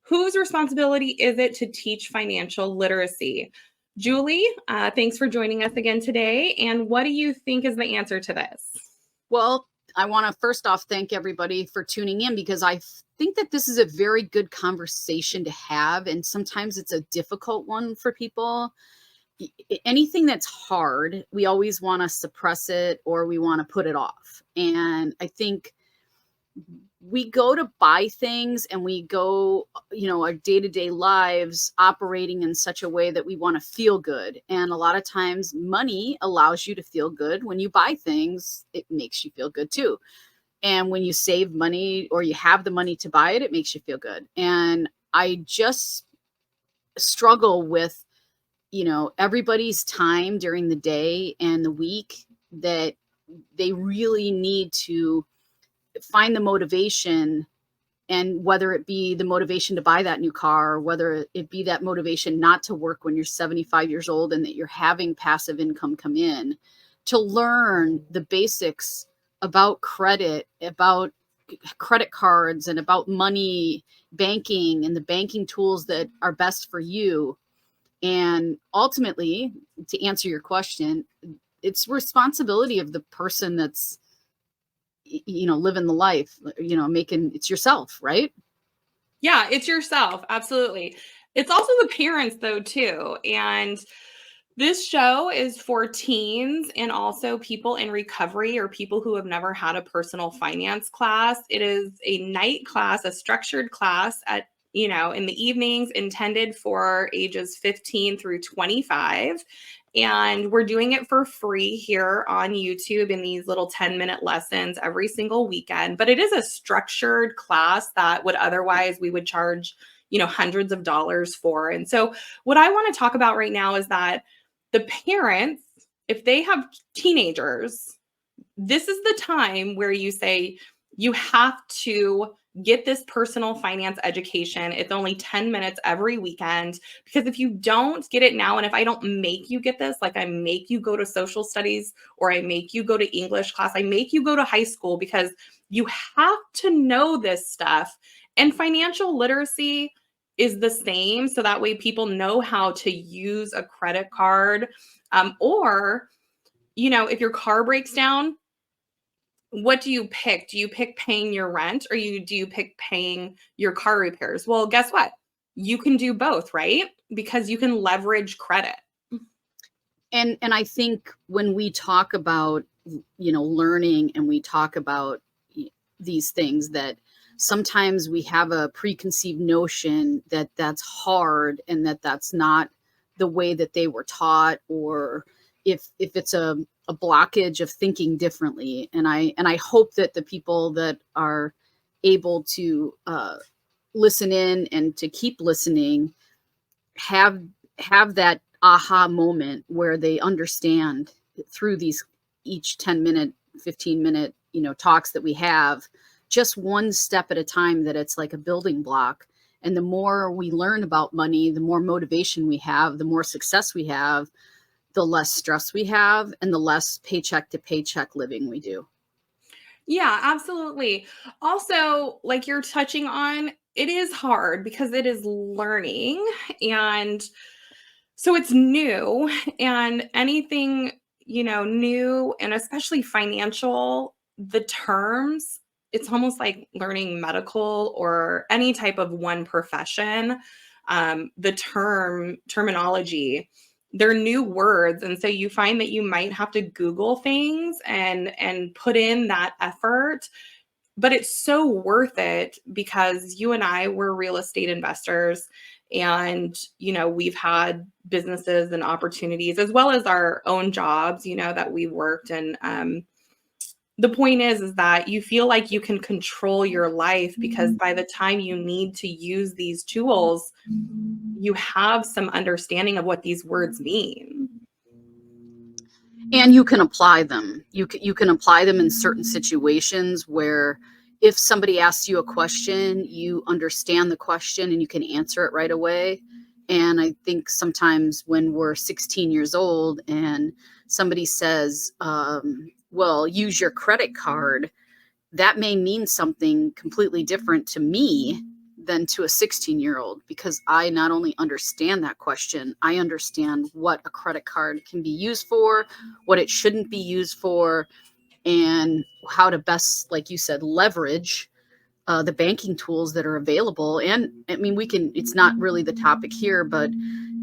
Whose responsibility is it to teach financial literacy? Julie, thanks for joining us again today. And what do you think is the answer to this? Well, I want to first off thank everybody for tuning in, because I think that this is a very good conversation to have. And sometimes it's a difficult one for people. Anything that's hard, we always want to suppress it or we want to put it off. And I think we go to buy things and we go, our day-to-day lives operating in such a way that we want to feel good. And a lot of times money allows you to feel good. When you buy things, it makes you feel good too. And when you save money or you have the money to buy it, it makes you feel good. And I just struggle with, everybody's time during the day and the week, that they really need to find the motivation, and whether it be the motivation to buy that new car, or whether it be that motivation not to work when you're 75 years old and that you're having passive income come in, to learn the basics about credit, about credit cards, and about money, banking, and the banking tools that are best for you. And ultimately, to answer your question, it's responsibility of the person that's living the life, it's yourself, right? Yeah, it's yourself. Absolutely. It's also the parents, though, too. And this show is for teens and also people in recovery or people who have never had a personal finance class. It is a night class, a structured class in the evenings, intended for ages 15 through 25. And we're doing it for free here on YouTube in these little 10-minute lessons every single weekend. But it is a structured class that would otherwise we would charge, hundreds of dollars for. And so what I want to talk about right now is that the parents, if they have teenagers, this is the time where you say you have to get this personal finance education. It's only 10 minutes every weekend, because if you don't get it now, and if I don't make you get this, like I make you go to social studies or I make you go to English class, I make you go to high school, because you have to know this stuff. And financial literacy is the same. So that way people know how to use a credit card, or, if your car breaks down, what do you pick? Do you pick paying your rent, or do you pick paying your car repairs? Well, guess what? You can do both, right? Because you can leverage credit. And I think when we talk about, learning, and we talk about these things, that sometimes we have a preconceived notion that that's hard and that that's not the way that they were taught, or if it's a blockage of thinking differently. And I hope that the people that are able to listen in and to keep listening have that aha moment where they understand through these each 10-minute, 15-minute, talks that we have, just one step at a time, that it's like a building block. And the more we learn about money, the more motivation we have, the more success we have, the less stress we have, and the less paycheck to paycheck living we do. Yeah, absolutely. Also, like you're touching on, it is hard because it is learning. And so it's new, and anything, new, and especially financial, the terms, it's almost like learning medical or any type of one profession. The terminology, they're new words. And so you find that you might have to Google things and put in that effort, but it's so worth it, because you and I were real estate investors, and we've had businesses and opportunities as well as our own jobs, that we worked. And the point is that you feel like you can control your life, because by the time you need to use these tools, you have some understanding of what these words mean. And you can apply them. You can apply them in certain situations where, if somebody asks you a question, you understand the question and you can answer it right away. And I think sometimes when we're 16 years old and somebody says, well, use your credit card, that may mean something completely different to me than to a 16-year-old, because I not only understand that question, I understand what a credit card can be used for, what it shouldn't be used for, and how to best, like you said, leverage the banking tools that are available. And I mean, it's not really the topic here, but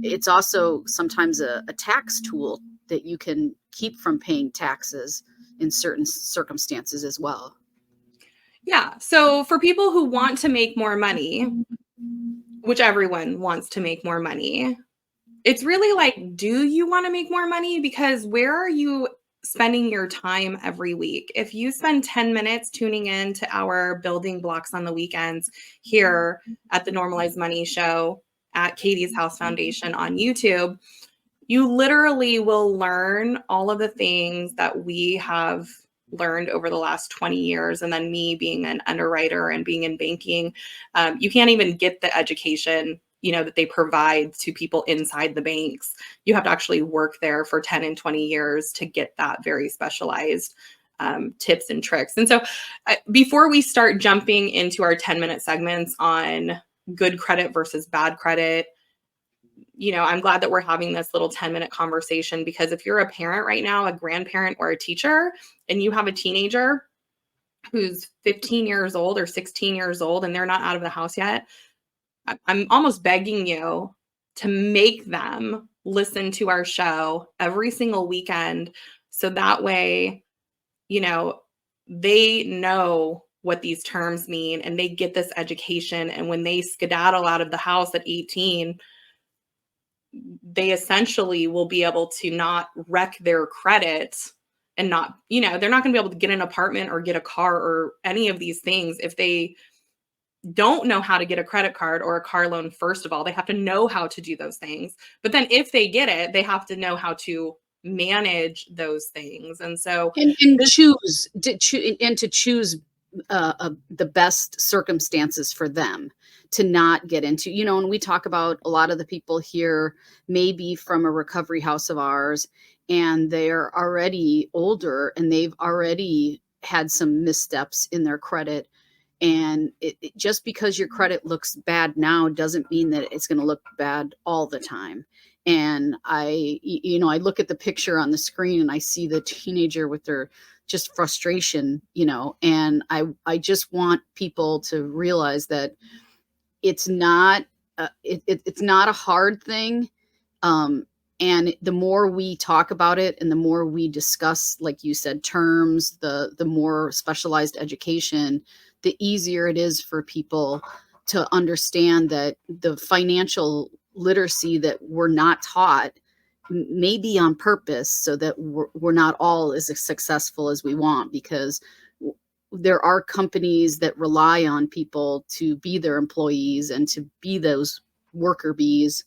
it's also sometimes a tax tool that you can keep from paying taxes in certain circumstances as well. Yeah. So for people who want to make more money, which everyone wants to make more money, it's really like, do you want to make more money? Because where are you spending your time every week? If you spend 10 minutes tuning in to our building blocks on the weekends here at the Normalized Money Show at Katie's House Foundation on YouTube, you literally will learn all of the things that we have learned over the last 20 years. And then me being an underwriter and being in banking, you can't even get the education that they provide to people inside the banks. You have to actually work there for 10 and 20 years to get that very specialized tips and tricks. And so before we start jumping into our 10-minute segments on good credit versus bad credit, I'm glad that we're having this little 10-minute conversation, because if you're a parent right now, a grandparent or a teacher, and you have a teenager who's 15 years old or 16 years old and they're not out of the house yet, I'm almost begging you to make them listen to our show every single weekend. So that way, they know what these terms mean and they get this education. And when they skedaddle out of the house at 18, they essentially will be able to not wreck their credit and not, they're not going to be able to get an apartment or get a car or any of these things if they don't know how to get a credit card or a car loan. First of all, they have to know how to do those things. But then if they get it, they have to know how to manage those things. And so to choose the best circumstances for them to not get into, and we talk about a lot of the people here may be from a recovery house of ours, and they're already older and they've already had some missteps in their credit. And just because your credit looks bad now doesn't mean that it's going to look bad all the time. And I look at the picture on the screen and I see the teenager with their just frustration, and I just want people to realize that it's not it's not a hard thing. And the more we talk about it and the more we discuss, like you said, terms, the more specialized education, the easier it is for people to understand that the financial literacy that we're not taught may be on purpose, so that we're not all as successful as we want, because there are companies that rely on people to be their employees and to be those worker bees.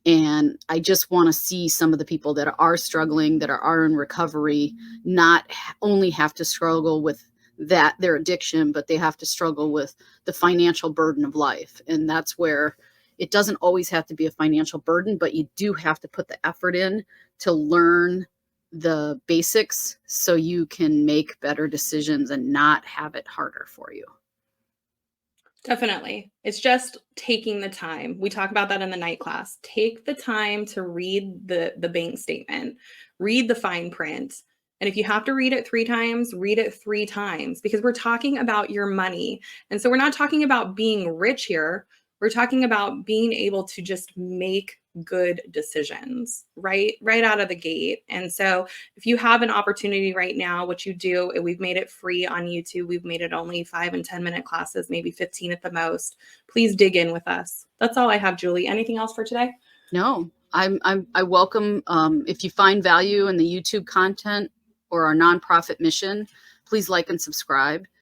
And I just want to see some of the people that are struggling, that are in recovery, not only have to struggle with their addiction, but they have to struggle with the financial burden of life. And that's where it doesn't always have to be a financial burden, but you do have to put the effort in to learn the basics so you can make better decisions and not have it harder for you. Definitely. It's just taking the time. We talk about that in the night class. Take the time to read the bank statement, read the fine print. And if you have to read it 3 times, read it 3 times, because we're talking about your money. And so we're not talking about being rich here. We're talking about being able to just make good decisions right out of the gate. And so if you have an opportunity right now, what you do, we've made it free on YouTube. We've made it only 5 and 10-minute classes, maybe 15 at the most. Please dig in with us. That's all I have, Julie. Anything else for today? No, I welcome, if you find value in the YouTube content or our nonprofit mission, please like and subscribe.